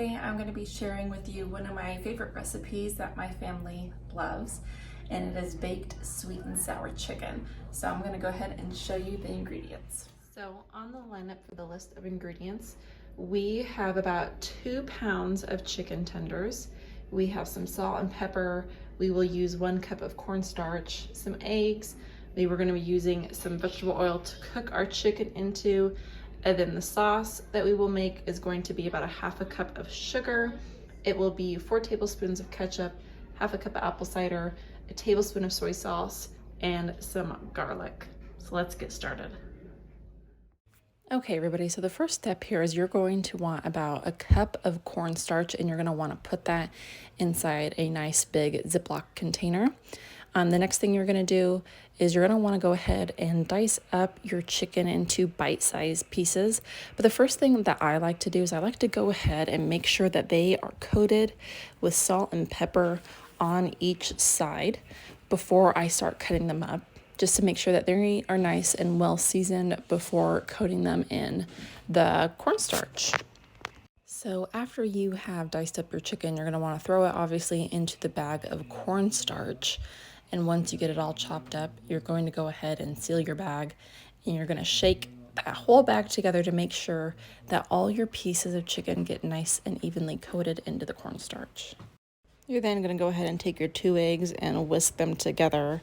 Today I'm going to be sharing with you one of my favorite recipes that my family loves, and it is baked sweet and sour chicken. So I'm going to go ahead and show you the ingredients. So on the lineup for the list of ingredients, we have about 2 pounds of chicken tenders. We have some salt and pepper. We will use 1 cup of cornstarch, some eggs. We were going to be using some vegetable oil to cook our chicken into. And then the sauce that we will make is going to be about 1/2 cup of sugar. It will be 4 tablespoons of ketchup, 1/2 cup of apple cider, a tablespoon of soy sauce, and some garlic. So let's get started. Okay, everybody, so the first step here is you're going to want about 1 cup of cornstarch, and you're going to want to put that inside a nice big Ziploc container. The next thing you're going to do is you're going to want to go ahead and dice up your chicken into bite-sized pieces. But the first thing that I like to do is I like to go ahead and make sure that they are coated with salt and pepper on each side before I start cutting them up, just to make sure that they are nice and well seasoned before coating them in the cornstarch. So after you have diced up your chicken, you're going to want to throw it obviously into the bag of cornstarch. And once you get it all chopped up, you're going to go ahead and seal your bag, and you're going to shake that whole bag together to make sure that all your pieces of chicken get nice and evenly coated into the cornstarch. You're then going to go ahead and take your 2 eggs and whisk them together.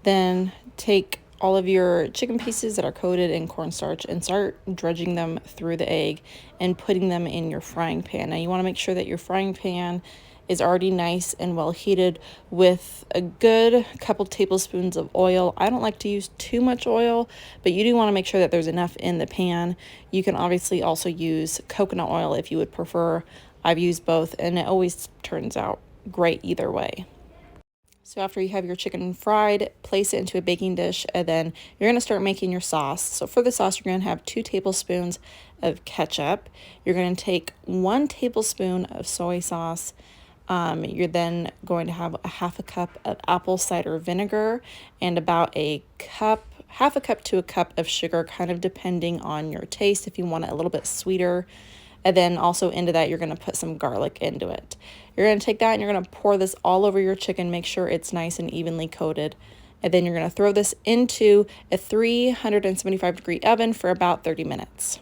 Then take all of your chicken pieces that are coated in cornstarch and start dredging them through the egg and putting them in your frying pan. Now you want to make sure that your frying pan is already nice and well heated with a good couple tablespoons of oil. I don't like to use too much oil, but you do want to make sure that there's enough in the pan. You can obviously also use coconut oil if you would prefer. I've used both, and it always turns out great either way. So after you have your chicken fried, place it into a baking dish, and then you're going to start making your sauce. So for the sauce, you're going to have 2 tablespoons of ketchup. You're going to take 1 tablespoon of soy sauce. You're then going to have 1/2 cup of apple cider vinegar and about 1/2 cup to 1 cup of sugar, kind of depending on your taste if you want it a little bit sweeter. And then also into that, you're going to put some garlic into it. You're going to take that and you're going to pour this all over your chicken, make sure it's nice and evenly coated. And then you're going to throw this into a 375-degree oven for about 30 minutes.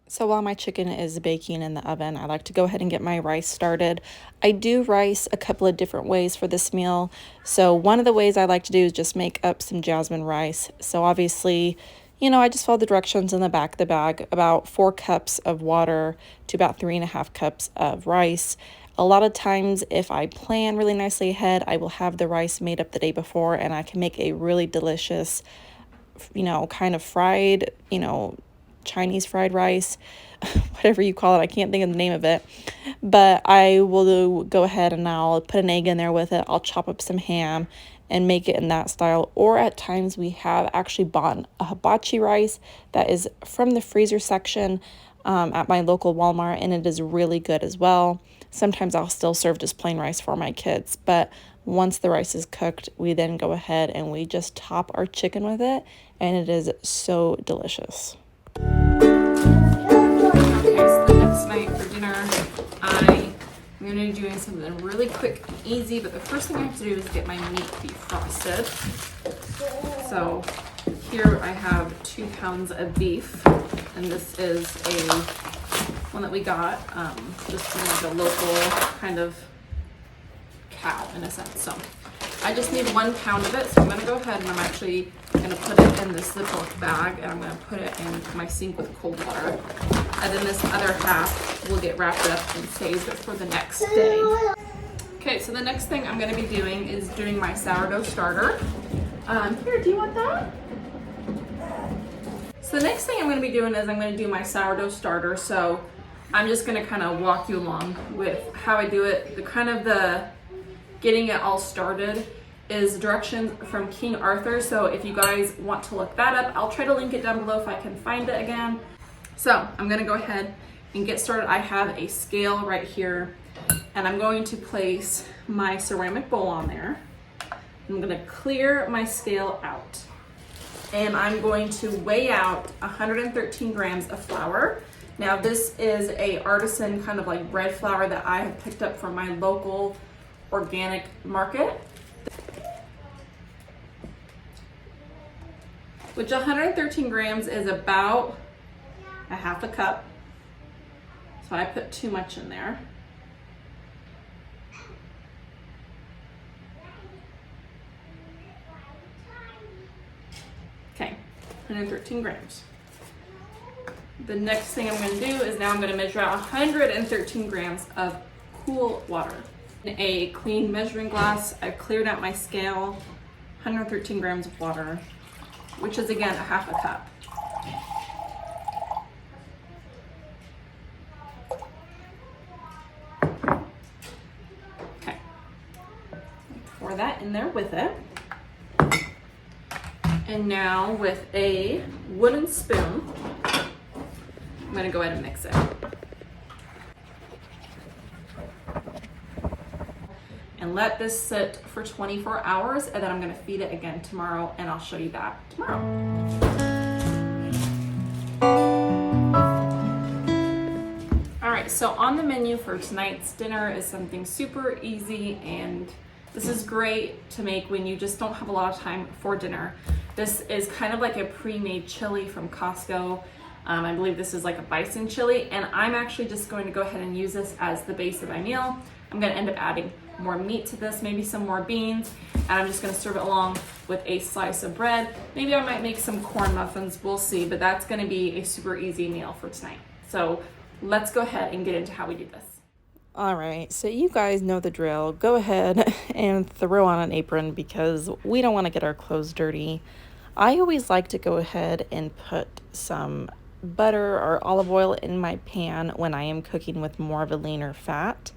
So while my chicken is baking in the oven, I like to go ahead and get my rice started. I do rice a couple of different ways for this meal. So one of the ways I like to do is just make up some jasmine rice. So obviously, I just follow the directions in the back of the bag, about 4 cups of water to about 3.5 cups of rice. A lot of times, if I plan really nicely ahead, I will have the rice made up the day before, and I can make a really delicious, kind of fried, Chinese fried rice, whatever you call it. I can't think of the name of it, but I will go ahead and I'll put an egg in there with it. I'll chop up some ham and make it in that style. Or at times we have actually bought a hibachi rice that is from the freezer section at my local Walmart, and it is really good as well. Sometimes I'll still serve just plain rice for my kids, but once the rice is cooked, we then go ahead and we just top our chicken with it, and it is so delicious. Okay, so the next night for dinner, I'm going to be doing something really quick and easy, but the first thing I have to do is get my meat defrosted. So here I have 2 pounds of beef, and this is one that we got just from like a local kind of cow in a sense. So I just need 1 pound of it, so I'm going to go ahead and I'm actually going to put it in this Ziploc bag, and I'm going to put it in my sink with cold water. And then this other half will get wrapped up and saved for the next day. Okay, so the next thing I'm going to be doing is doing my sourdough starter. Here, do you want that? So the next thing I'm going to be doing is I'm going to do my sourdough starter. So I'm just going to kind of walk you along with how I do it. The getting it all started is directions from King Arthur. So if you guys want to look that up, I'll try to link it down below if I can find it again. So I'm gonna go ahead and get started. I have a scale right here, and I'm going to place my ceramic bowl on there. I'm gonna clear my scale out, and I'm going to weigh out 113 grams of flour. Now this is a artisan kind of like bread flour that I have picked up from my local organic market, which 113 grams is about a half a cup. So I put too much in there. Okay, 113 grams. The next thing I'm going to do is now I'm going to measure out 113 grams of cool water. In a clean measuring glass, I've cleared out my scale, 113 grams of water, which is again a half a cup. Okay, pour that in there with it. And now with a wooden spoon, I'm gonna go ahead and mix it. And let this sit for 24 hours, and then I'm gonna feed it again tomorrow, and I'll show you that tomorrow. All right, so on the menu for tonight's dinner is something super easy, and this is great to make when you just don't have a lot of time for dinner. This is kind of like a pre-made chili from Costco. I believe this is like a bison chili, and I'm actually just going to go ahead and use this as the base of my meal. I'm gonna end up adding more meat to this, maybe some more beans, and I'm just gonna serve it along with a slice of bread. Maybe I might make some corn muffins, we'll see, but that's gonna be a super easy meal for tonight. So let's go ahead and get into how we do this. All right, so you guys know the drill. Go ahead and throw on an apron because we don't want to get our clothes dirty. I always like to go ahead and put some butter or olive oil in my pan when I am cooking with more of a leaner fat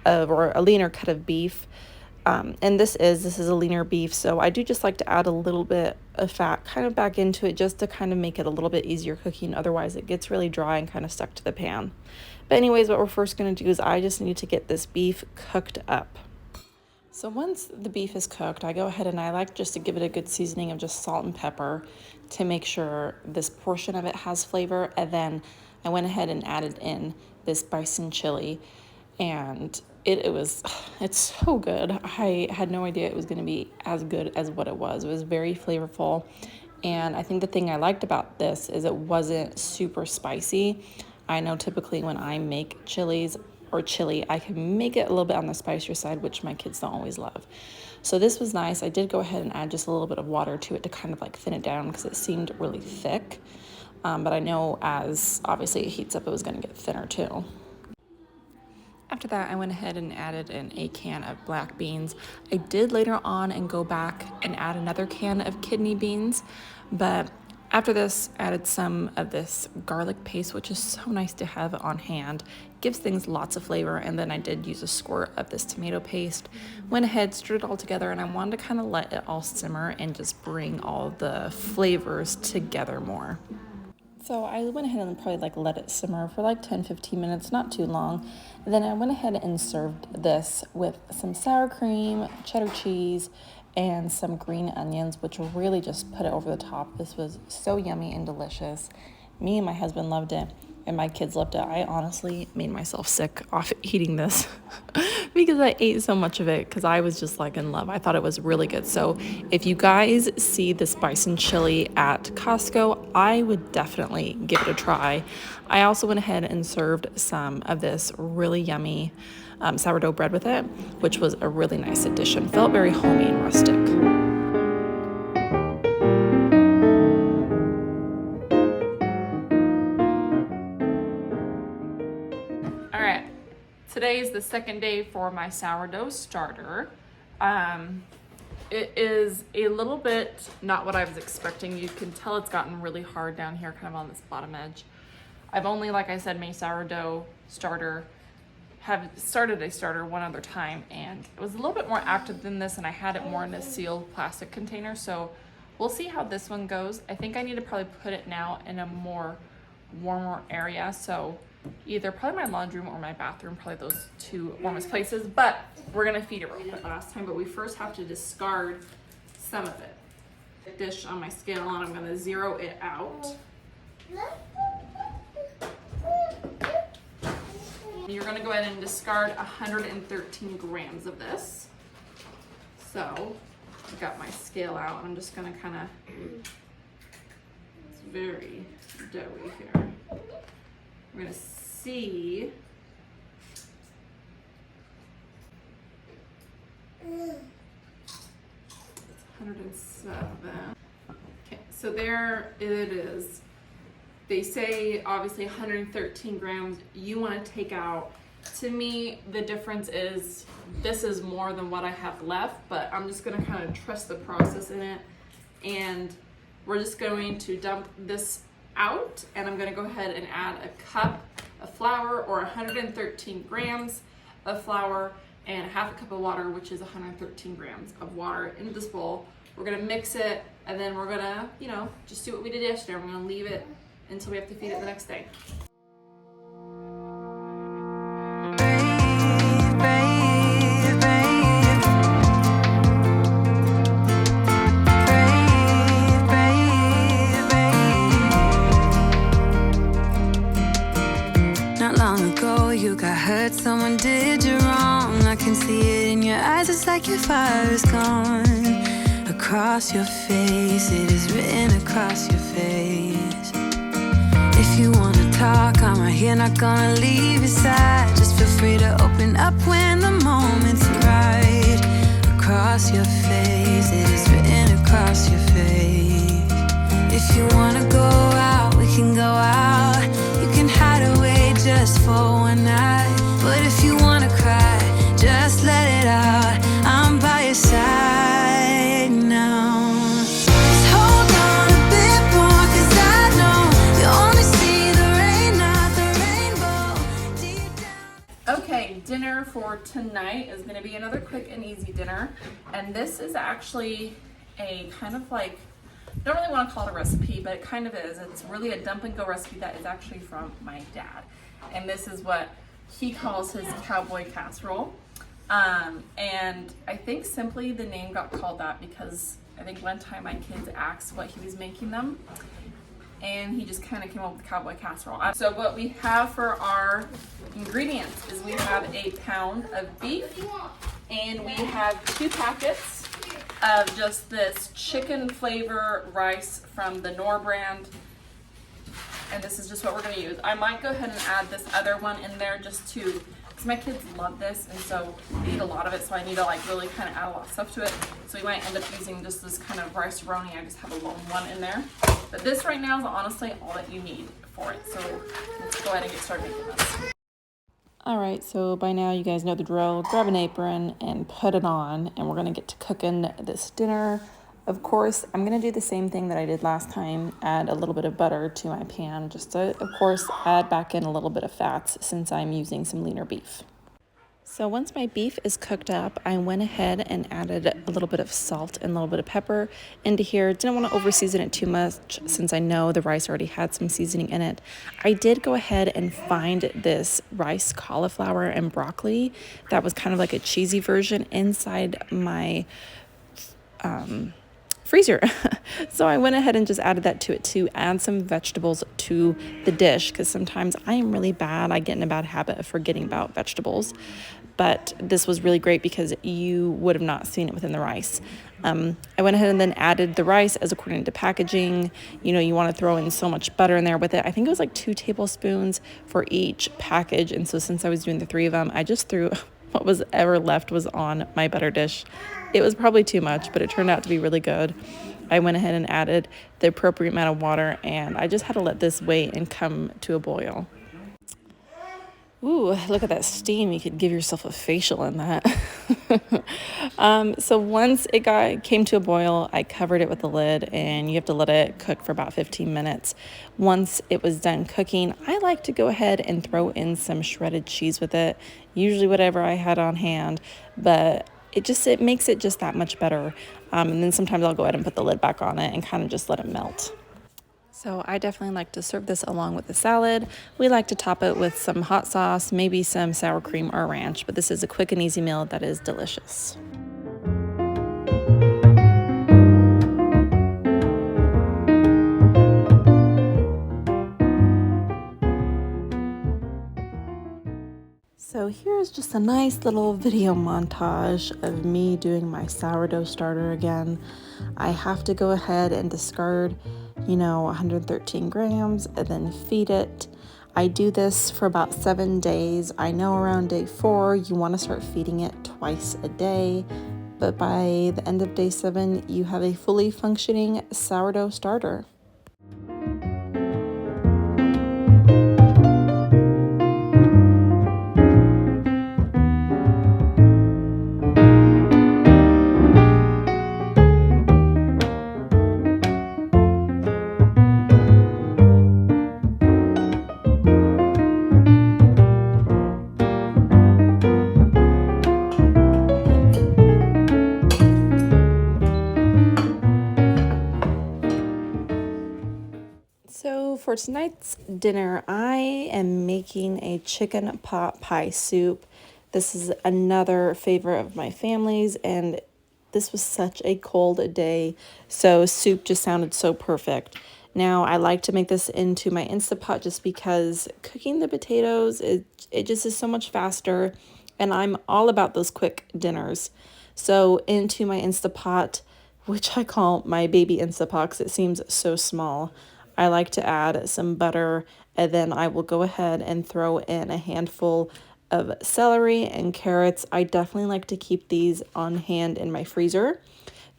or a leaner cut of beef. And this is a leaner beef, so I do just like to add a little bit of fat kind of back into it just to kind of make it a little bit easier cooking. Otherwise it gets really dry and kind of stuck to the pan. But anyways, what we're first going to do is I just need to get this beef cooked up. So once the beef is cooked, I go ahead and I like just to give it a good seasoning of just salt and pepper to make sure this portion of it has flavor. And then I went ahead and added in this bison chili, and it's so good. I had no idea it was going to be as good as what it was. It was very flavorful, and I think the thing I liked about this is it wasn't super spicy. I know typically when I make chilies or chili, I can make it a little bit on the spicier side, which my kids don't always love. So this was nice. I did go ahead and add just a little bit of water to it to kind of like thin it down because it seemed really thick. But I know as obviously it heats up, it was going to get thinner too. After that, I went ahead and added in a can of black beans. I did later on and go back and add another can of kidney beans, but after this, added some of this garlic paste, which is so nice to have on hand. Gives things lots of flavor, and then I did use a squirt of this tomato paste. Went ahead, stirred it all together, and I wanted to kind of let it all simmer and just bring all the flavors together more. So I went ahead and probably let it simmer for 10-15 minutes, not too long. And then I went ahead and served this with some sour cream, cheddar cheese, and some green onions, which will really just put it over the top. This was so yummy and delicious. Me and my husband loved it, and my kids loved it. I honestly made myself sick off eating this because I ate so much of it because I was just in love. I thought it was really good. So if you guys see this bison chili at Costco, I would definitely give it a try. I also went ahead and served some of this really yummy sourdough bread with it, which was a really nice addition. Felt very homey and rustic. All right, today is the second day for my sourdough starter. It is a little bit not what I was expecting. You can tell it's gotten really hard down here, kind of on this bottom edge. I've only, like I said, made sourdough starter. Have started a starter one other time, and it was a little bit more active than this, and I had it more in a sealed plastic container, so we'll see how this one goes. I think I need to probably put it now in a more warmer area, so either probably my laundry room or my bathroom, probably those two warmest places, but we're gonna feed it real quick last time, but we first have to discard some of it. Dish on my scale, and I'm gonna zero it out. You're gonna go ahead and discard 113 grams of this. So I've got my scale out, and I'm just gonna kind of, it's very doughy here. We're gonna see. It's 107. Okay, so there it is. They say obviously 113 grams. You want to take out, to me, the difference is this is more than what I have left, but I'm just going to kind of trust the process in it. And we're just going to dump this out, and I'm going to go ahead and add a cup of flour, or 113 grams of flour, and a half a cup of water, which is 113 grams of water, into this bowl. We're gonna mix it, and then we're gonna, just do what we did yesterday. We're gonna leave it until we have to feed it the next day. Not long ago, you got hurt, someone did you wrong. I can see it in your eyes, it's like your fire is gone. Across your face, it is written across your face. If you wanna talk, I'm right here, not gonna leave your side. Just feel free to open up when the moment's right. Across your face, it is written across your face. If you wanna go out, we can go out. You can hide away just for one night. But if you wanna cry, just let it out. I'm by your side now. Just hold on a bit more, 'cause I know you only see the rain, not the rainbow deep down. Okay, dinner for tonight is gonna be another quick and easy dinner. And this is actually a kind of like, I don't really want to call it a recipe, but it kind of is. It's really a dump and go recipe that is actually from my dad. And this is what he calls his Cowboy Casserole. And I think simply the name got called that because I think one time my kids asked what he was making them, and he just kind of came up with Cowboy Casserole. So what we have for our ingredients is we have a pound of beef, and we have 2 packets of just this chicken flavor rice from the Knorr brand. And this is just what we're gonna use. I might go ahead and add this other one in there just to, because my kids love this, and so they eat a lot of it, so I need to like really kind of add a lot of stuff to it. So we might end up using just this kind of rice-a-roni. I just have a lone one in there. But this right now is honestly all that you need for it. So let's go ahead and get started making this. All right, so by now you guys know the drill. Grab an apron and put it on, and we're gonna get to cooking this dinner. Of course, I'm gonna do the same thing that I did last time, add a little bit of butter to my pan, just to, of course, add back in a little bit of fats since I'm using some leaner beef. So once my beef is cooked up, I went ahead and added a little bit of salt and a little bit of pepper into here. Didn't want to over season it too much since I know the rice already had some seasoning in it. I did go ahead and find this rice, cauliflower, and broccoli that was kind of like a cheesy version inside my freezer. So I went ahead and just added that to it to add some vegetables to the dish, because sometimes I am really bad. I get in a bad habit of forgetting about vegetables. But this was really great because you would have not seen it within the rice. I went ahead and then added the rice as according to packaging. You want to throw in so much butter in there with it. I think it was like 2 tablespoons for each package. And so since I was doing the 3 of them, I just threw what was ever left was on my butter dish. It was probably too much, but it turned out to be really good. I went ahead and added the appropriate amount of water, and I just had to let this wait and come to a boil. Ooh, look at that steam. You could give yourself a facial in that. So once it came to a boil, I covered it with the lid, and you have to let it cook for about 15 minutes. Once it was done cooking, I like to go ahead and throw in some shredded cheese with it, usually whatever I had on hand, but it makes it just that much better. And then sometimes I'll go ahead and put the lid back on it and kind of just let it melt. So I definitely like to serve this along with a salad. We like to top it with some hot sauce, maybe some sour cream or ranch, but this is a quick and easy meal that is delicious. So here's just a nice little video montage of me doing my sourdough starter again. I have to go ahead and discard, 113 grams and then feed it. I do this for about 7 days. I know around day 4 you want to start feeding it twice a day, but by the end of day 7 you have a fully functioning sourdough starter. So for tonight's dinner, I am making a chicken pot pie soup. This is another favorite of my family's, and this was such a cold day, so soup just sounded so perfect. Now I like to make this into my Instapot just because cooking the potatoes, it just is so much faster, and I'm all about those quick dinners. So into my Instapot, which I call my baby Instapot because it seems so small, I like to add some butter, and then I will go ahead and throw in a handful of celery and carrots. I definitely like to keep these on hand in my freezer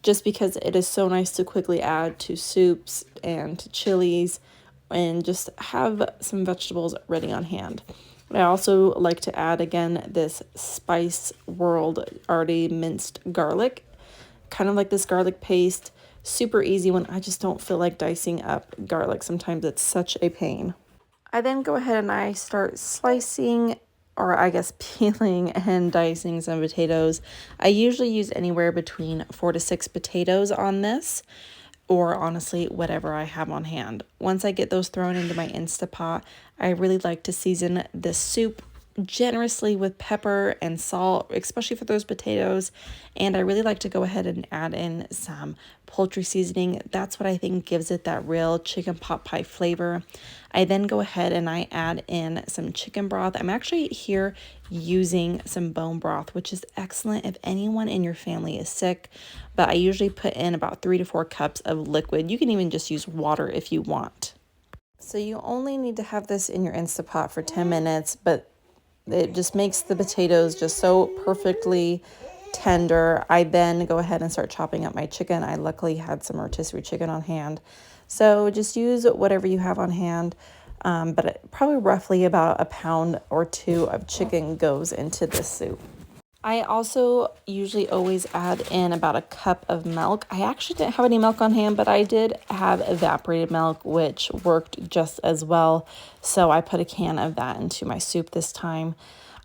just because it is so nice to quickly add to soups and to chilies and just have some vegetables ready on hand. I also like to add again this Spice World already minced garlic, kind of like this garlic paste. Super easy when I just don't feel like dicing up garlic. Sometimes it's such a pain. I then go ahead and I start slicing, or I guess peeling and dicing some potatoes. I usually use anywhere between 4 to 6 potatoes on this, or honestly, whatever I have on hand. Once I get those thrown into my Instapot, I really like to season this soup generously with pepper and salt, especially for those potatoes. And I really like to go ahead and add in some poultry seasoning. That's what I think gives it that real chicken pot pie flavor. I then go ahead and I add in some chicken broth. I'm actually here using some bone broth, which is excellent if anyone in your family is sick, but I usually put in about 3 to 4 cups of liquid. You can even just use water if you want. So you only need to have this in your Instapot for 10 minutes, but it just makes the potatoes just so perfectly tender. I then go ahead and start chopping up my chicken. I luckily had some rotisserie chicken on hand. So just use whatever you have on hand. But probably roughly about a pound or 2 of chicken goes into this soup. I also usually always add in about a cup of milk. I actually didn't have any milk on hand, but I did have evaporated milk, which worked just as well. So I put a can of that into my soup this time.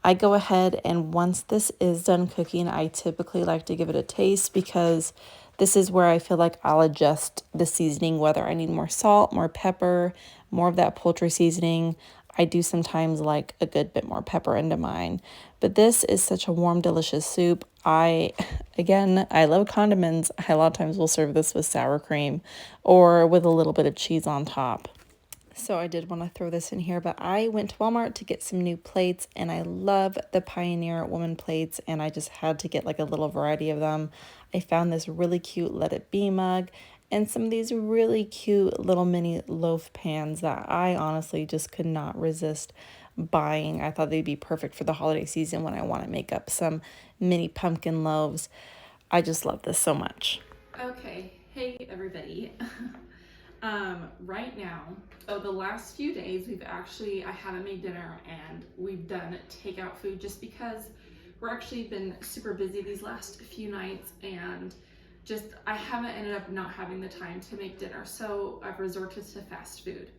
I go ahead and once this is done cooking, I typically like to give it a taste because this is where I feel like I'll adjust the seasoning, whether I need more salt, more pepper, more of that poultry seasoning. I do sometimes like a good bit more pepper into mine. But this is such a warm, delicious soup. I love condiments. I a lot of times will serve this with sour cream or with a little bit of cheese on top. So I did want to throw this in here, but I went to Walmart to get some new plates, and I love the Pioneer woman plates, and I just had to get like a little variety of them. I found this really cute Let It Be mug and some of these really cute little mini loaf pans that I honestly just could not resist buying. I thought they'd be perfect for the holiday season when I want to make up some mini pumpkin loaves. I just love this so much. Okay, hey everybody. Right now, the last few days I haven't made dinner and we've done takeout food just because we're actually been super busy these last few nights, and just I haven't ended up not having the time to make dinner, so I've resorted to fast food.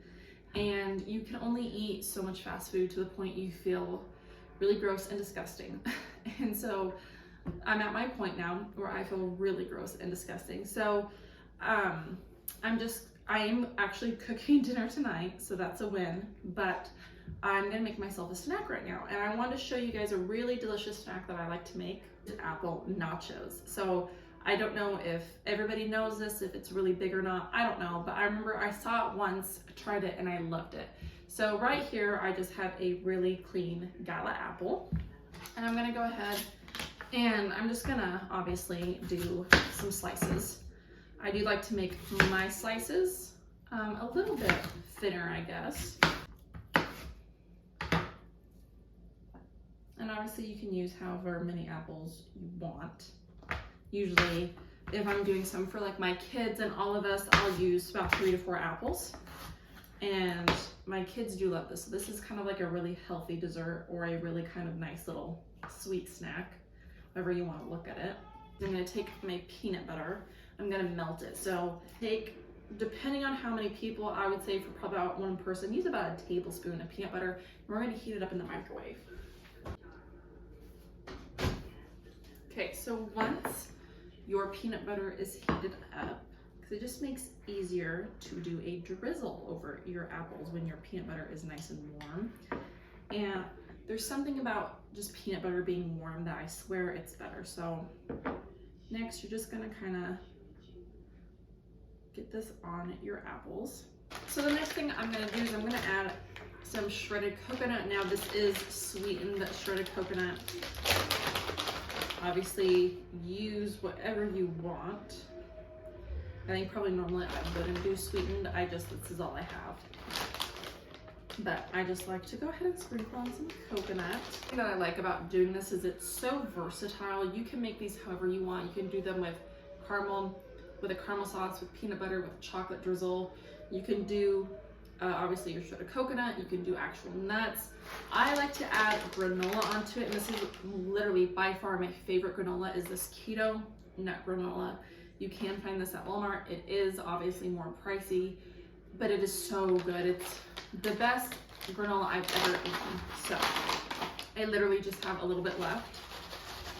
And you can only eat so much fast food to the point you feel really gross and disgusting. And so I'm at my point now where I feel really gross and disgusting. So I am actually cooking dinner tonight, so that's a win, but I'm gonna make myself a snack right now. And I want to show you guys a really delicious snack that I like to make, apple nachos. So I don't know if everybody knows this, if it's really big or not, I don't know, but I remember I saw it once, tried it, and I loved it. So right here, I just have a really clean gala apple. And I'm gonna go ahead and I'm just gonna obviously do some slices. I do like to make my slices a little bit thinner, I guess. And obviously you can use however many apples you want. Usually if I'm doing some for like my kids and all of us, I'll use about 3 to 4 apples. And my kids do love this. So this is kind of like a really healthy dessert or a really kind of nice little sweet snack, however you want to look at it. I'm gonna take my peanut butter, I'm gonna melt it. So take, depending on how many people, I would say for probably about 1 person, use about a tablespoon of peanut butter. And we're gonna heat it up in the microwave. Okay, so once your peanut butter is heated up, because it just makes it easier to do a drizzle over your apples when your peanut butter is nice and warm. And there's something about just peanut butter being warm that I swear it's better. So next you're just gonna kind of get this on your apples. So the next thing I'm gonna do is I'm gonna add some shredded coconut. Now this is sweetened shredded coconut. Obviously use whatever you want. I think probably normally I wouldn't do sweetened. This is all I have. But I just like to go ahead and sprinkle on some coconut. The thing that I like about doing this is it's so versatile. You can make these however you want. You can do them with caramel, with a caramel sauce, with peanut butter, with chocolate drizzle. You can do obviously your shredded coconut. You can do actual nuts. I like to add granola onto it, and this is literally by far my favorite granola is this keto nut granola. You can find this at Walmart. It is obviously more pricey, but it is so good. It's the best granola I've ever eaten. So I literally just have a little bit left,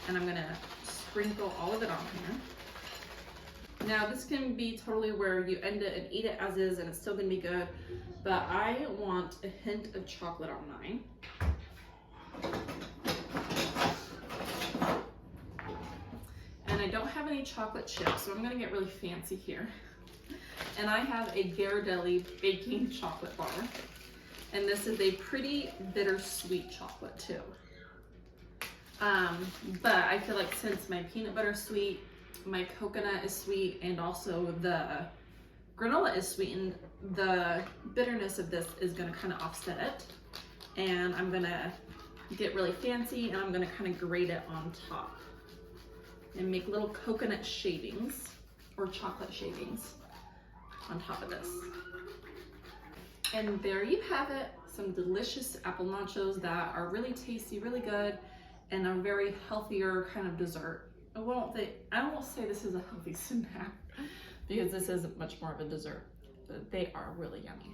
and I'm gonna sprinkle all of it on here. Now this can be totally where you end it and eat it as is and it's still gonna be good, but I want a hint of chocolate on mine. And I don't have any chocolate chips, so I'm gonna get really fancy here. And I have a Ghirardelli baking chocolate bar. And this is a pretty bittersweet chocolate too. But I feel like since my peanut butter is sweet, my coconut is sweet, and also the granola is sweetened, the bitterness of this is gonna kind of offset it. And I'm gonna get really fancy and I'm gonna kind of grate it on top and make little coconut shavings or chocolate shavings on top of this. And there you have it, some delicious apple nachos that are really tasty, really good, and a very healthier kind of dessert. I won't say this is a healthy snack because this is much more of a dessert, but they are really yummy.